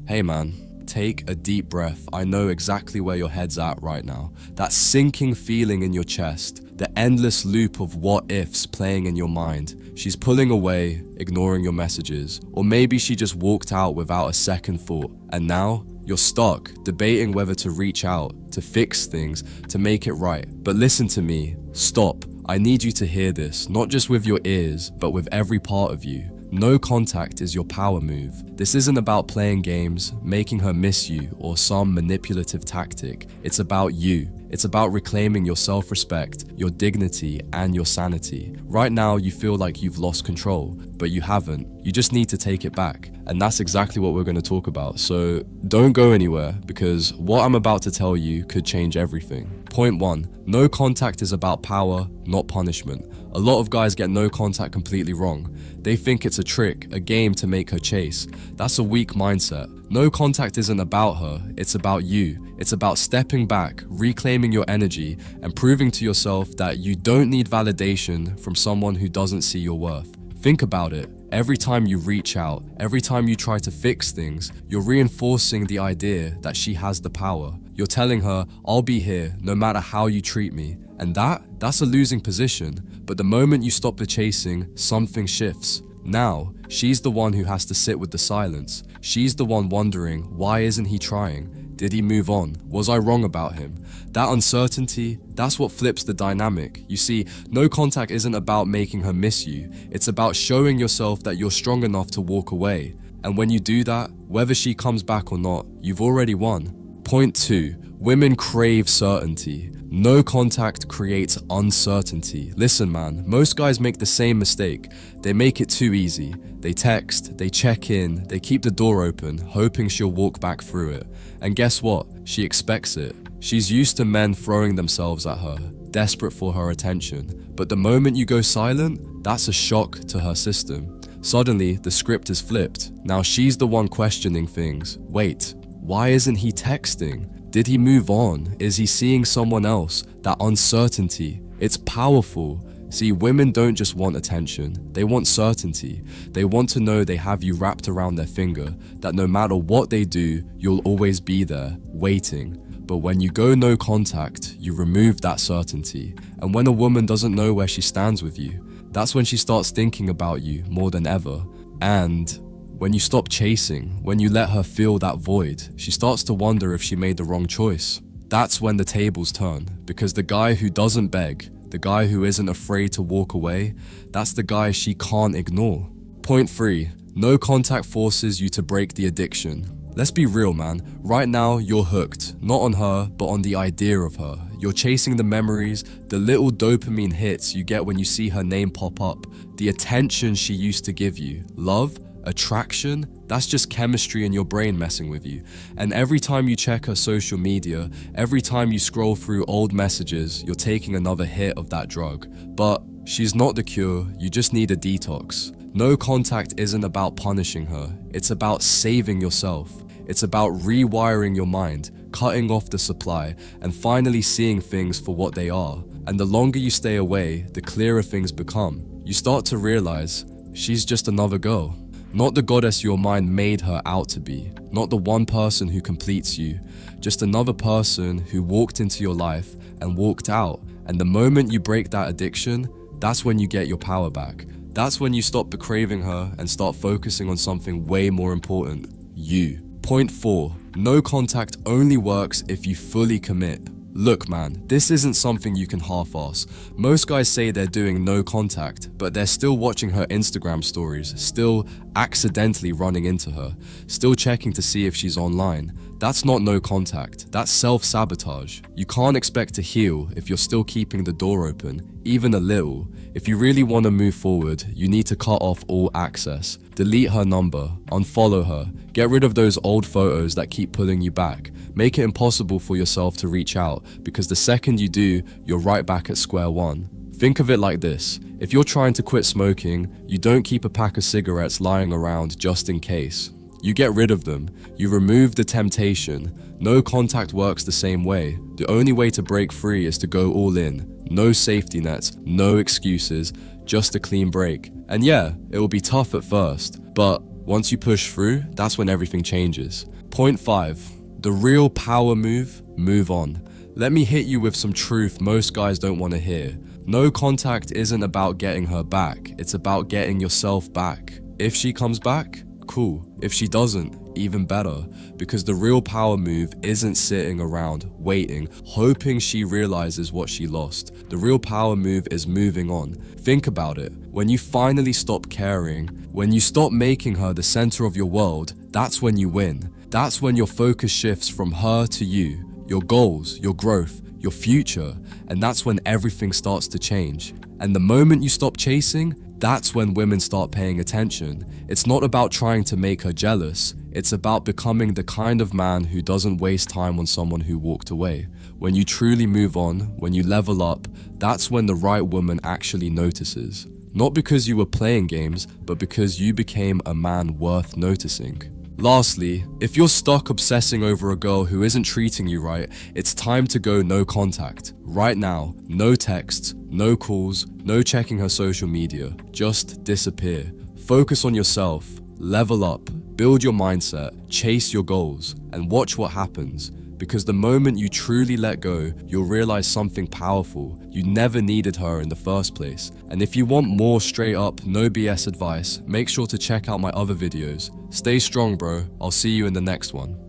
Hey man, take a deep breath. I know exactly where your head's at right now. That sinking feeling in your chest, the endless loop of what ifs playing in your mind. She's pulling away, ignoring your messages, or maybe she just walked out without a second thought. And now, you're stuck, debating whether to reach out, to fix things, to make it right. But listen to me, stop. I need you to hear this, not just with your ears, but with every part of you. No contact is your power move. This isn't about playing games, making her miss you, or some manipulative tactic. It's about you. It's about reclaiming your self-respect, your dignity, and your sanity. Right now, you feel like you've lost control, but you haven't. You just need to take it back. And that's exactly what we're going to talk about. So don't go anywhere, because what I'm about to tell you could change everything. Point 1. No contact is about power, not punishment. A lot of guys get no contact completely wrong. They think it's a trick, a game to make her chase. That's a weak mindset. No contact isn't about her, it's about you. It's about stepping back, reclaiming your energy, and proving to yourself that you don't need validation from someone who doesn't see your worth. Think about it. Every time you reach out, every time you try to fix things, you're reinforcing the idea that she has the power. You're telling her, I'll be here no matter how you treat me. And that's a losing position. But the moment you stop the chasing, something shifts. Now, she's the one who has to sit with the silence. She's the one wondering, why isn't he trying? Did he move on? Was I wrong about him? That uncertainty, that's what flips the dynamic. You see, no contact isn't about making her miss you. It's about showing yourself that you're strong enough to walk away. And when you do that, whether she comes back or not, you've already won. Point 2. Women crave certainty. No contact creates uncertainty. Listen man, most guys make the same mistake. They make it too easy. They text, they check in, they keep the door open, hoping she'll walk back through it. And guess what? She expects it. She's used to men throwing themselves at her, desperate for her attention. But the moment you go silent, that's a shock to her system. Suddenly, the script is flipped. Now she's the one questioning things. Wait, why isn't he texting? Did he move on? Is he seeing someone else? That uncertainty, it's powerful. See, women don't just want attention, they want certainty. They want to know they have you wrapped around their finger, that no matter what they do, you'll always be there, waiting. But when you go no contact, you remove that certainty. And when a woman doesn't know where she stands with you, that's when she starts thinking about you more than ever. And when you stop chasing, when you let her feel that void, she starts to wonder if she made the wrong choice. That's when the tables turn, because the guy who doesn't beg, the guy who isn't afraid to walk away, that's the guy she can't ignore. Point 3. No contact forces you to break the addiction. Let's be real man, right now you're hooked, not on her, but on the idea of her. You're chasing the memories, the little dopamine hits you get when you see her name pop up, the attention she used to give you. Love? Attraction? That's just chemistry in your brain messing with you. And every time you check her social media, every time you scroll through old messages, you're taking another hit of that drug. But she's not the cure, you just need a detox. No contact isn't about punishing her, it's about saving yourself. It's about rewiring your mind, cutting off the supply, and finally seeing things for what they are. And the longer you stay away, the clearer things become. You start to realize, she's just another girl. Not the goddess your mind made her out to be, not the one person who completes you, just another person who walked into your life and walked out. And the moment you break that addiction, that's when you get your power back. That's when you stop craving her and start focusing on something way more important, you. Point 4. No contact only works if you fully commit. Look man, this isn't something you can half-ass. Most guys say they're doing no contact, but they're still watching her Instagram stories, still accidentally running into her, still checking to see if she's online. That's not no contact, that's self-sabotage. You can't expect to heal if you're still keeping the door open, even a little. If you really want to move forward, you need to cut off all access. Delete her number, unfollow her, get rid of those old photos that keep pulling you back. Make it impossible for yourself to reach out, because the second you do, you're right back at square one. Think of it like this. If you're trying to quit smoking, you don't keep a pack of cigarettes lying around just in case. You get rid of them. You remove the temptation. No contact works the same way. The only way to break free is to go all in. No safety nets, no excuses, just a clean break. And yeah, it will be tough at first, but Once you push through, that's when everything changes. Point 5. The real power move, move on. Let me hit you with some truth most guys don't want to hear. No contact isn't about getting her back, it's about getting yourself back. If she comes back, cool. If she doesn't, even better, because the real power move isn't sitting around, waiting, hoping she realizes what she lost. The real power move is moving on. Think about it. When you finally stop caring, when you stop making her the center of your world, that's when you win. That's when your focus shifts from her to you, your goals, your growth, your future, and that's when everything starts to change. And the moment you stop chasing, that's when women start paying attention. It's not about trying to make her jealous, it's about becoming the kind of man who doesn't waste time on someone who walked away. When you truly move on, when you level up, that's when the right woman actually notices. Not because you were playing games, but because you became a man worth noticing. Lastly, if you're stuck obsessing over a girl who isn't treating you right, it's time to go no contact. Right now, no texts, no calls, no checking her social media. Just disappear. Focus on yourself, level up, build your mindset, chase your goals, and watch what happens. Because the moment you truly let go, you'll realize something powerful. You never needed her in the first place. And if you want more straight up, no BS advice, make sure to check out my other videos. Stay strong, bro. I'll see you in the next one.